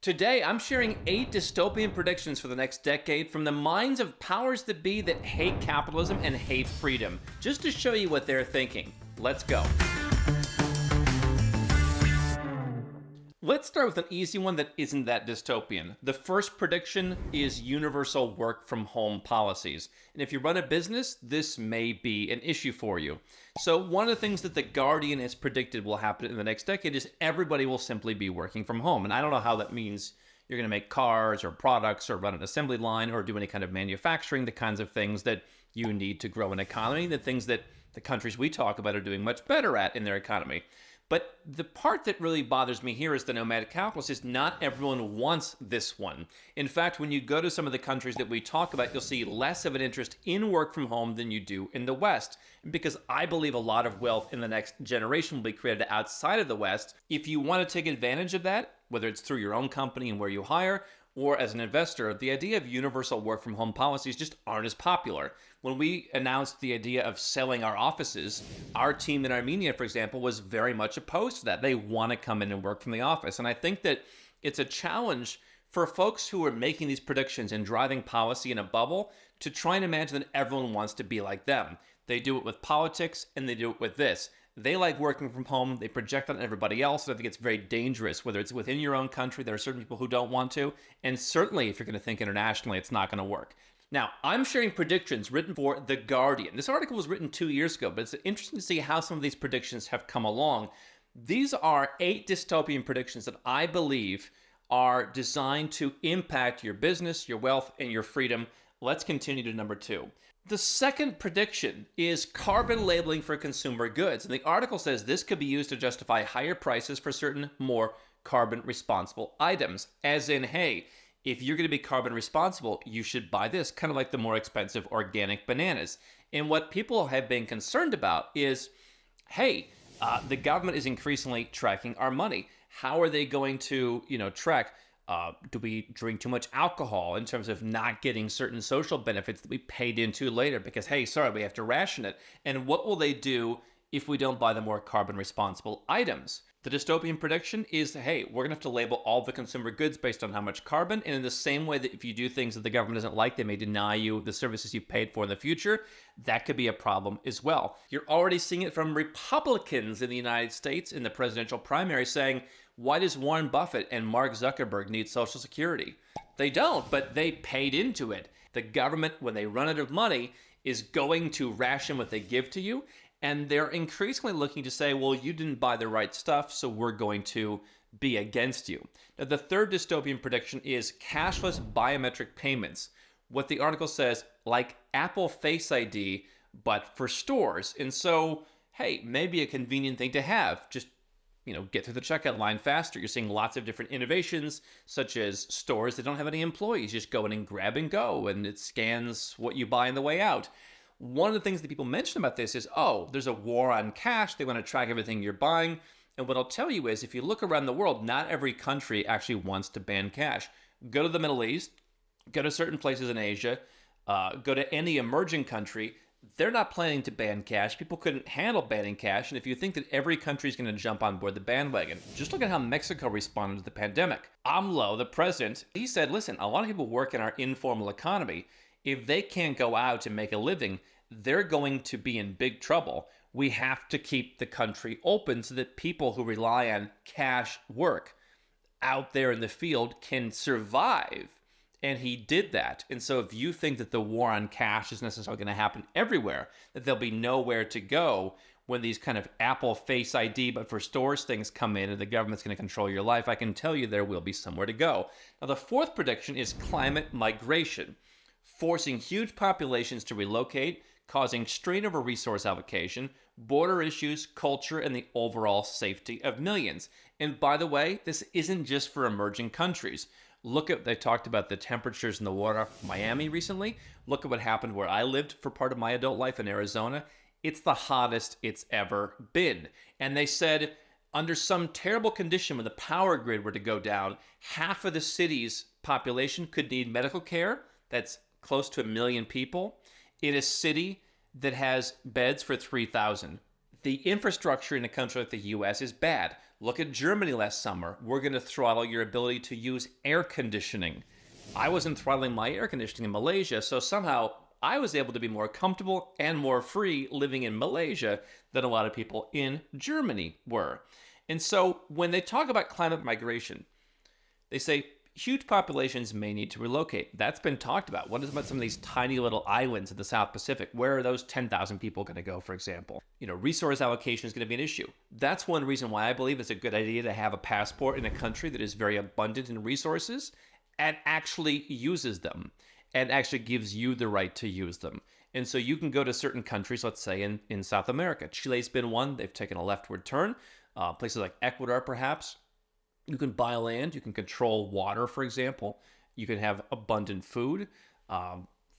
Today, I'm sharing 8 dystopian predictions for the next decade from the minds of powers that be that hate capitalism and hate freedom, just to show you what they're thinking. Let's go. Let's start with an easy one that isn't that dystopian. The first prediction is universal work from home policies. And if you run a business, this may be an issue for you. So one of the things that The Guardian has predicted will happen in the next decade is everybody will simply be working from home. And I don't know how that means you're going to make cars or products or run an assembly line or do any kind of manufacturing, the kinds of things that you need to grow an economy, the things that the countries we talk about are doing much better at in their economy. But the part that really bothers me here is the Nomad Capitalist is not everyone wants this one. In fact, when you go to some of the countries that we talk about, you'll see less of an interest in work from home than you do in the West. Because I believe a lot of wealth in the next generation will be created outside of the West. If you want to take advantage of that, whether it's through your own company and where you hire, or as an investor, the idea of universal work from home policies just aren't as popular. When we announced the idea of selling our offices, our team in Armenia, for example, was very much opposed to that. They want to come in and work from the office. And I think that it's a challenge for folks who are making these predictions and driving policy in a bubble to try and imagine that everyone wants to be like them. They do it with politics and they do it with this. They like working from home. They project on everybody else. And I think it's very dangerous, whether it's within your own country. There are certain people who don't want to. And certainly, if you're going to think internationally, it's not going to work. Now, I'm sharing predictions written for The Guardian. This article was written 2 years ago, but it's interesting to see how some of these predictions have come along. These are 8 dystopian predictions that I believe are designed to impact your business, your wealth, and your freedom. Let's continue to number 2. The second prediction is carbon labeling for consumer goods. And the article says this could be used to justify higher prices for certain more carbon responsible items. As in, hey, if you're going to be carbon responsible, you should buy this, kind of like the more expensive organic bananas. And what people have been concerned about is, hey, the government is increasingly tracking our money. How are they going to, track? Do we drink too much alcohol in terms of not getting certain social benefits that we paid into later because, hey, sorry, we have to ration it? And what will they do if we don't buy the more carbon responsible items? The dystopian prediction is, hey, we're going to have to label all the consumer goods based on how much carbon. And in the same way that if you do things that the government doesn't like, they may deny you the services you've paid for in the future. That could be a problem as well. You're already seeing it from Republicans in the United States in the presidential primary saying, why does Warren Buffett and Mark Zuckerberg need Social Security? They don't, but they paid into it. The government, when they run out of money, is going to ration what they give to you. And they're increasingly looking to say, well, you didn't buy the right stuff, so we're going to be against you. Now, the third dystopian prediction is cashless biometric payments. What the article says, like Apple Face ID, but for stores. And so, hey, maybe a convenient thing to have. Just get through the checkout line faster. You're seeing lots of different innovations, such as stores that don't have any employees. Just go in and grab and go, and it scans what you buy on the way out. One of the things that people mention about this is, there's a war on cash. They want to track everything you're buying. And what I'll tell you is, if you look around the world, not every country actually wants to ban cash. Go to the Middle East, go to certain places in Asia, go to any emerging country. They're not planning to ban cash. People couldn't handle banning cash. And if you think that every country is going to jump on board the bandwagon, just look at how Mexico responded to the pandemic. AMLO, the president, he said, listen, a lot of people work in our informal economy. If they can't go out and make a living, they're going to be in big trouble. We have to keep the country open so that people who rely on cash work out there in the field can survive. And he did that. And so if you think that the war on cash is necessarily going to happen everywhere, that there'll be nowhere to go when these kind of Apple Face ID, but for stores things come in and the government's going to control your life, I can tell you there will be somewhere to go. Now, the fourth prediction is climate migration, forcing huge populations to relocate, causing strain over resource allocation, border issues, culture, and the overall safety of millions. And by the way, this isn't just for emerging countries. They talked about the temperatures in the water of Miami recently. Look at what happened where I lived for part of my adult life in Arizona. It's the hottest it's ever been. And they said, under some terrible condition when the power grid were to go down, half of the city's population could need medical care. That's close to 1 million people in a city that has beds for 3,000. The infrastructure in a country like the U.S. is bad. Look at Germany last summer. We're going to throttle your ability to use air conditioning. I wasn't throttling my air conditioning in Malaysia, so somehow I was able to be more comfortable and more free living in Malaysia than a lot of people in Germany were. And so when they talk about climate migration, they say huge populations may need to relocate. That's been talked about. What about some of these tiny little islands in the South Pacific? Where are those 10,000 people going to go, for example? Resource allocation is going to be an issue. That's one reason why I believe it's a good idea to have a passport in a country that is very abundant in resources and actually uses them and actually gives you the right to use them. And so you can go to certain countries, let's say in South America. Chile's been one. They've taken a leftward turn. Places like Ecuador, perhaps. You can buy land. You can control water, for example. You can have abundant food.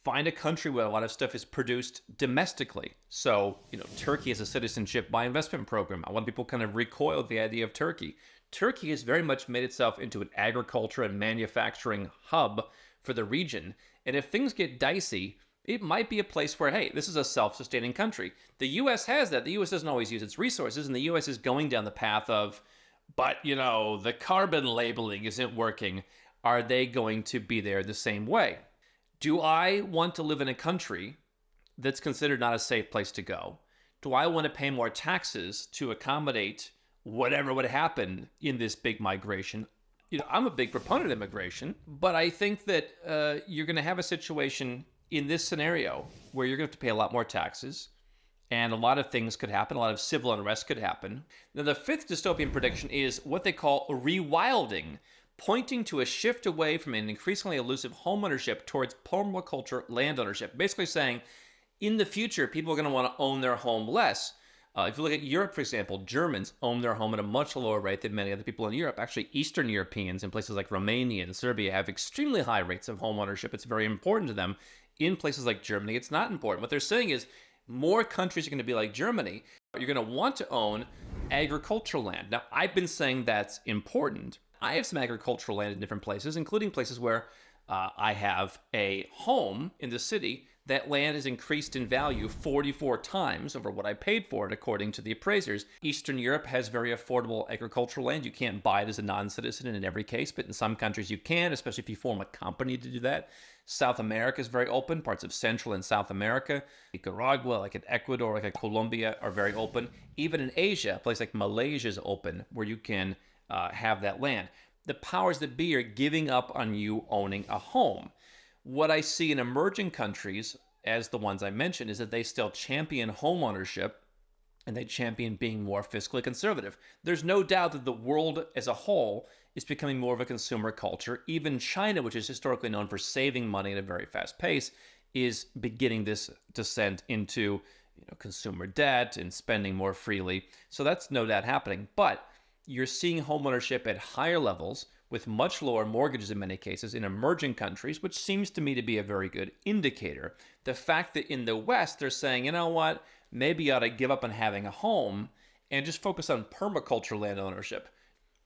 Find a country where a lot of stuff is produced domestically. So, Turkey has a citizenship by investment program. A lot of people kind of recoil at the idea of Turkey. Turkey has very much made itself into an agriculture and manufacturing hub for the region. And if things get dicey, it might be a place where, hey, this is a self-sustaining country. The U.S. has that. The U.S. doesn't always use its resources, and the U.S. is going down the path of, but, the carbon labeling isn't working. Are they going to be there the same way? Do I want to live in a country that's considered not a safe place to go? Do I want to pay more taxes to accommodate whatever would happen in this big migration? I'm a big proponent of immigration, but I think that you're going to have a situation in this scenario where you're going to have to pay a lot more taxes. And a lot of things could happen. A lot of civil unrest could happen. Now, the fifth dystopian prediction is what they call rewilding, pointing to a shift away from an increasingly elusive homeownership towards permaculture land ownership. Basically saying, in the future, people are going to want to own their home less. If you look at Europe, for example, Germans own their home at a much lower rate than many other people in Europe. Actually, Eastern Europeans in places like Romania and Serbia have extremely high rates of home ownership. It's very important to them. In places like Germany, it's not important. What they're saying is, more countries are going to be like Germany. You're going to want to own agricultural land. Now, I've been saying that's important. I have some agricultural land in different places, including places where I have a home in the city. That land has increased in value 44 times over what I paid for it, according to the appraisers. Eastern Europe has very affordable agricultural land. You can't buy it as a non-citizen in every case, but in some countries you can, especially if you form a company to do that. South America is very open. Parts of Central and South America, Nicaragua, like in Ecuador, like in Colombia, are very open. Even in Asia, a place like Malaysia is open, where you can have that land. The powers that be are giving up on you owning a home. What I see in emerging countries, as the ones I mentioned, is that they still champion home ownership and they champion being more fiscally conservative. There's no doubt that the world as a whole is becoming more of a consumer culture. Even China, which is historically known for saving money at a very fast pace, is beginning this descent into consumer debt and spending more freely. So that's no doubt happening. But you're seeing homeownership at higher levels with much lower mortgages in many cases in emerging countries, which seems to me to be a very good indicator. The fact that in the West, they're saying, you know what, maybe you ought to give up on having a home and just focus on permaculture land ownership.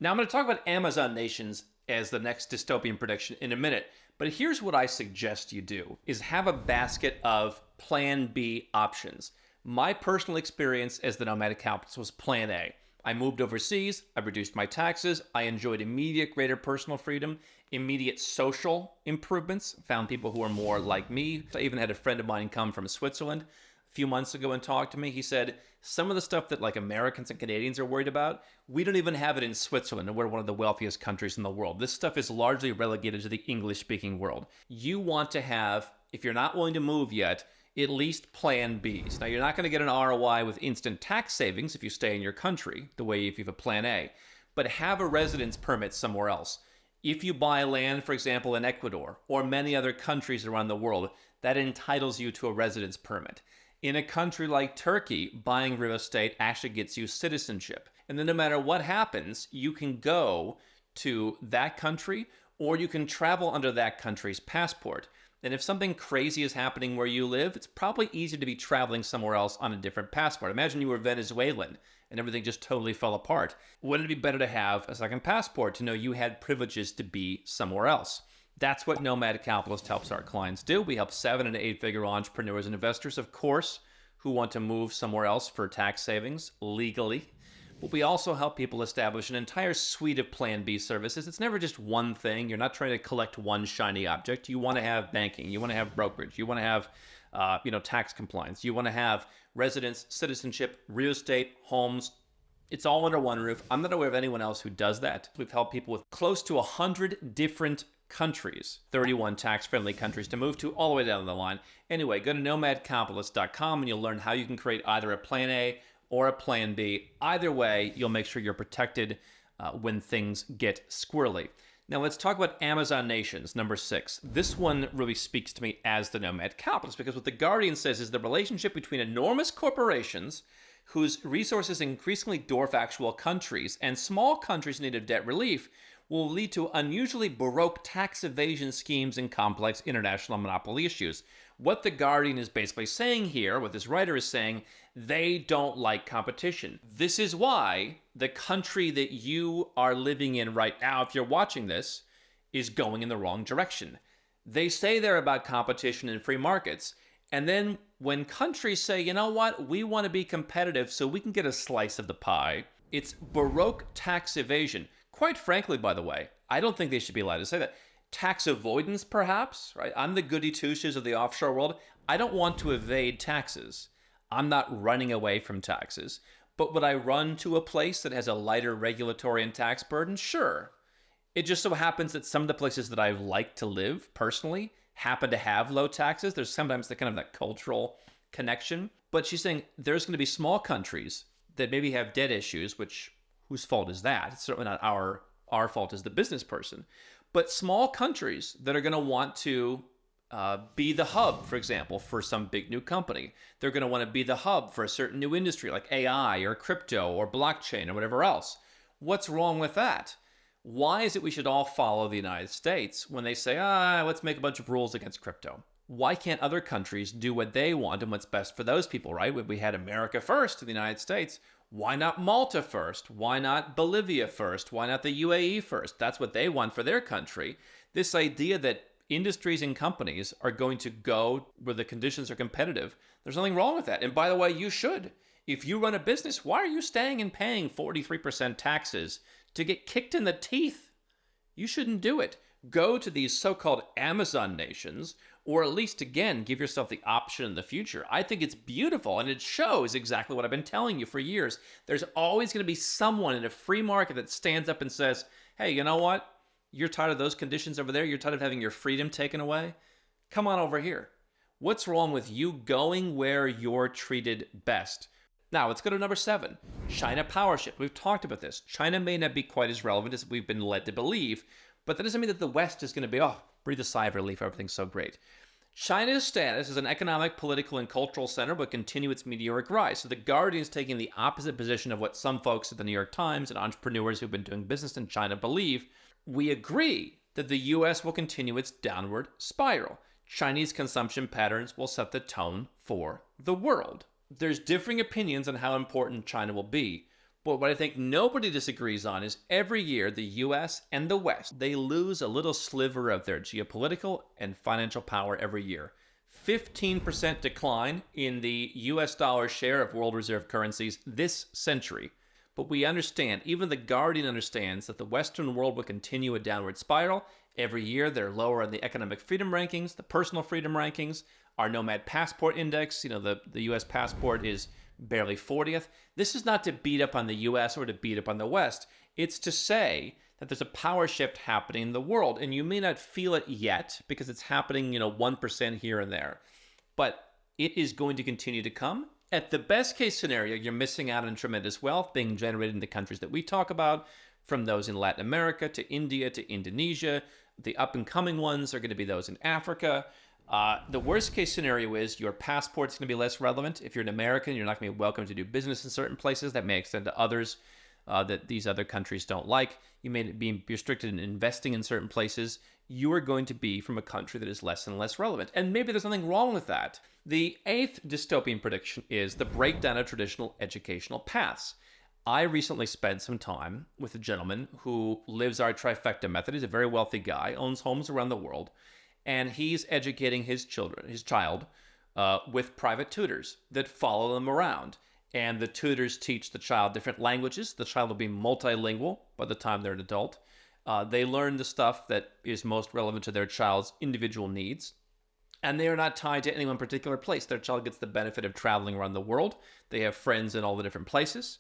Now, I'm going to talk about Amazon nations as the next dystopian prediction in a minute, but here's what I suggest you do, is have a basket of Plan B options. My personal experience as the Nomad Capitalist was Plan A. I moved overseas, I reduced my taxes, I enjoyed immediate greater personal freedom, immediate social improvements, found people who are more like me. I even had a friend of mine come from Switzerland a few months ago and talk to me. He said, some of the stuff that like Americans and Canadians are worried about, we don't even have it in Switzerland, and we're one of the wealthiest countries in the world. This stuff is largely relegated to the English-speaking world. You want to have, if you're not willing to move yet, at least Plan Bs. Now, you're not going to get an ROI with instant tax savings if you stay in your country, the way if you have a Plan A, but have a residence permit somewhere else. If you buy land, for example, in Ecuador or many other countries around the world, that entitles you to a residence permit. In a country like Turkey, buying real estate actually gets you citizenship. And then no matter what happens, you can go to that country or you can travel under that country's passport. And if something crazy is happening where you live, it's probably easier to be traveling somewhere else on a different passport. Imagine you were Venezuelan and everything just totally fell apart. Wouldn't it be better to have a second passport to know you had privileges to be somewhere else? That's what Nomad Capitalist helps our clients do. We help 7- and 8-figure entrepreneurs and investors, of course, who want to move somewhere else for tax savings legally. But we also help people establish an entire suite of Plan B services. It's never just one thing. You're not trying to collect one shiny object. You want to have banking. You want to have brokerage. You want to have, tax compliance. You want to have residence, citizenship, real estate, homes. It's all under one roof. I'm not aware of anyone else who does that. We've helped people with close to 100 different countries, 31 tax-friendly countries to move to all the way down the line. Anyway, go to nomadcapitalist.com and you'll learn how you can create either a Plan A or a Plan B. Either way, you'll make sure you're protected when things get squirrely. Now let's talk about Amazon nations, number 6. This one really speaks to me as the nomad capitalist, because what The Guardian says is the relationship between enormous corporations whose resources increasingly dwarf actual countries and small countries in need of debt relief will lead to unusually baroque tax evasion schemes and complex international monopoly issues. What The Guardian is basically saying here, what this writer is saying, they don't like competition. This is why the country that you are living in right now, if you're watching this, is going in the wrong direction. They say they're about competition and free markets, and then when countries say, you know what, we want to be competitive so we can get a slice of the pie, it's baroque tax evasion. Quite frankly, by the way, I don't think they should be allowed to say that. Tax avoidance, perhaps, right? I'm the goody two-shoes of the offshore world. I don't want to evade taxes. I'm not running away from taxes. But would I run to a place that has a lighter regulatory and tax burden? Sure. It just so happens that some of the places that I like to live personally happen to have low taxes. There's sometimes the kind of that cultural connection. But she's saying there's going to be small countries that maybe have debt issues, which whose fault is that? It's certainly not our fault as the business person. But small countries that are going to want to be the hub, for example, for some big new company. They're going to want to be the hub for a certain new industry like AI or crypto or blockchain or whatever else. What's wrong with that? Why is it we should all follow the United States when they say, let's make a bunch of rules against crypto? Why can't other countries do what they want and what's best for those people, right? When we had America first in the United States, why not Malta first? Why not Bolivia first? Why not the UAE first? That's what they want for their country. This idea that industries and companies are going to go where the conditions are competitive, there's nothing wrong with that. And by the way, you should. If you run a business, why are you staying and paying 43% taxes to get kicked in the teeth? You shouldn't do it. Go to these so-called Amazon nations, or at least, again, give yourself the option in the future. I think it's beautiful, and it shows exactly what I've been telling you for years. There's always going to be someone in a free market that stands up and says, hey, you know what? You're tired of those conditions over there? You're tired of having your freedom taken away? Come on over here. What's wrong with you going where you're treated best? Now, let's go to number 7, China power shift. We've talked about this. China may not be quite as relevant as we've been led to believe, but that doesn't mean that the West is going to be, breathe a sigh of relief, everything's so great. China's status as an economic, political, and cultural center will continue its meteoric rise. So the Guardian is taking the opposite position of what some folks at the New York Times and entrepreneurs who've been doing business in China believe. We agree that the U.S. will continue its downward spiral. Chinese consumption patterns will set the tone for the world. There's differing opinions on how important China will be. But what I think nobody disagrees on is every year the U.S. and the West, they lose a little sliver of their geopolitical and financial power every year. 15% decline in the U.S. dollar share of world reserve currencies this century. But we understand, even the Guardian understands, that the Western world will continue a downward spiral. Every year they're lower in the economic freedom rankings, the personal freedom rankings. Our Nomad Passport Index, the U.S. passport is barely 40th. This is not to beat up on the U.S. or to beat up on the West. It's to say that there's a power shift happening in the world, and you may not feel it yet because it's happening, 1% here and there. But it is going to continue to come. At the best case scenario, you're missing out on tremendous wealth being generated in the countries that we talk about, from those in Latin America to India to Indonesia. The up-and-coming ones are going to be those in Africa. The worst case scenario is your passport's going to be less relevant. If you're an American, you're not going to be welcome to do business in certain places. That may extend to others that these other countries don't like. You may be restricted in investing in certain places. You are going to be from a country that is less and less relevant. And maybe there's nothing wrong with that. The 8th dystopian prediction is the breakdown of traditional educational paths. I recently spent some time with a gentleman who lives our trifecta method. He's a very wealthy guy, owns homes around the world, and he's educating his child with private tutors that follow them around. And the tutors teach the child different languages. The child will be multilingual by the time they're an adult. They learn the stuff that is most relevant to their child's individual needs. And they are not tied to any one particular place. Their child gets the benefit of traveling around the world. They have friends in all the different places.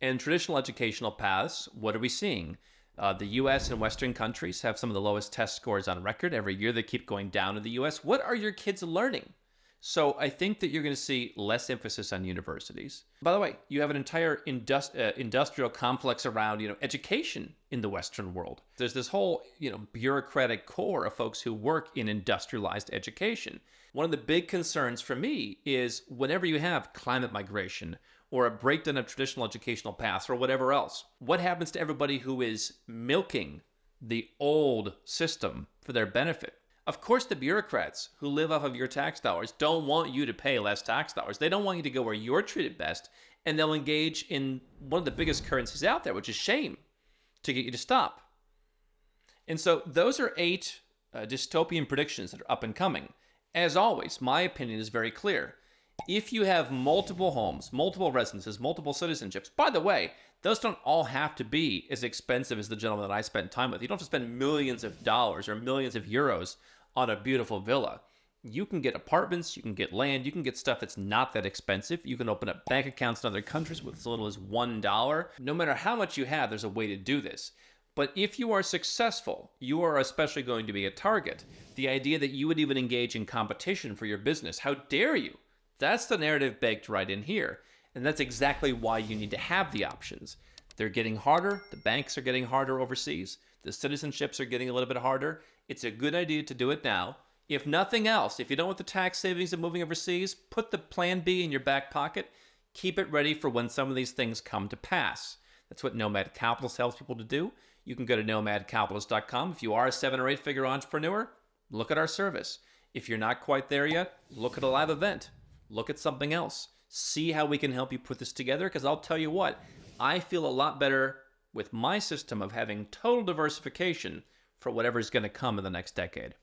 And traditional educational paths, what are we seeing? The US and Western countries have some of the lowest test scores on record. Every year they keep going down in the US. What are your kids learning? So I think that you're going to see less emphasis on universities. By the way, you have an entire industrial complex around, education in the Western world. There's this whole, bureaucratic core of folks who work in industrialized education. One of the big concerns for me is whenever you have climate migration or a breakdown of traditional educational paths or whatever else, what happens to everybody who is milking the old system for their benefit? Of course, the bureaucrats who live off of your tax dollars don't want you to pay less tax dollars. They don't want you to go where you're treated best, and they'll engage in one of the biggest currencies out there, which is shame, to get you to stop. And so those are 8 dystopian predictions that are up and coming. As always, my opinion is very clear. If you have multiple homes, multiple residences, multiple citizenships, by the way, those don't all have to be as expensive as the gentleman that I spent time with. You don't have to spend millions of dollars or millions of euros on a beautiful villa. You can get apartments, you can get land, you can get stuff that's not that expensive. You can open up bank accounts in other countries with as little as $1. No matter how much you have, there's a way to do this. But if you are successful, you are especially going to be a target. The idea that you would even engage in competition for your business, how dare you? That's the narrative baked right in here. And that's exactly why you need to have the options. They're getting harder. The banks are getting harder overseas. The citizenships are getting a little bit harder. It's a good idea to do it now. If nothing else, if you don't want the tax savings of moving overseas, put the plan B in your back pocket. Keep it ready for when some of these things come to pass. That's what Nomad Capitalist helps people to do. You can go to nomadcapitalist.com. If you are a 7 or 8 figure entrepreneur, look at our service. If you're not quite there yet, look at a live event. Look at something else. See how we can help you put this together, because I'll tell you what, I feel a lot better with my system of having total diversification for whatever's going to come in the next decade.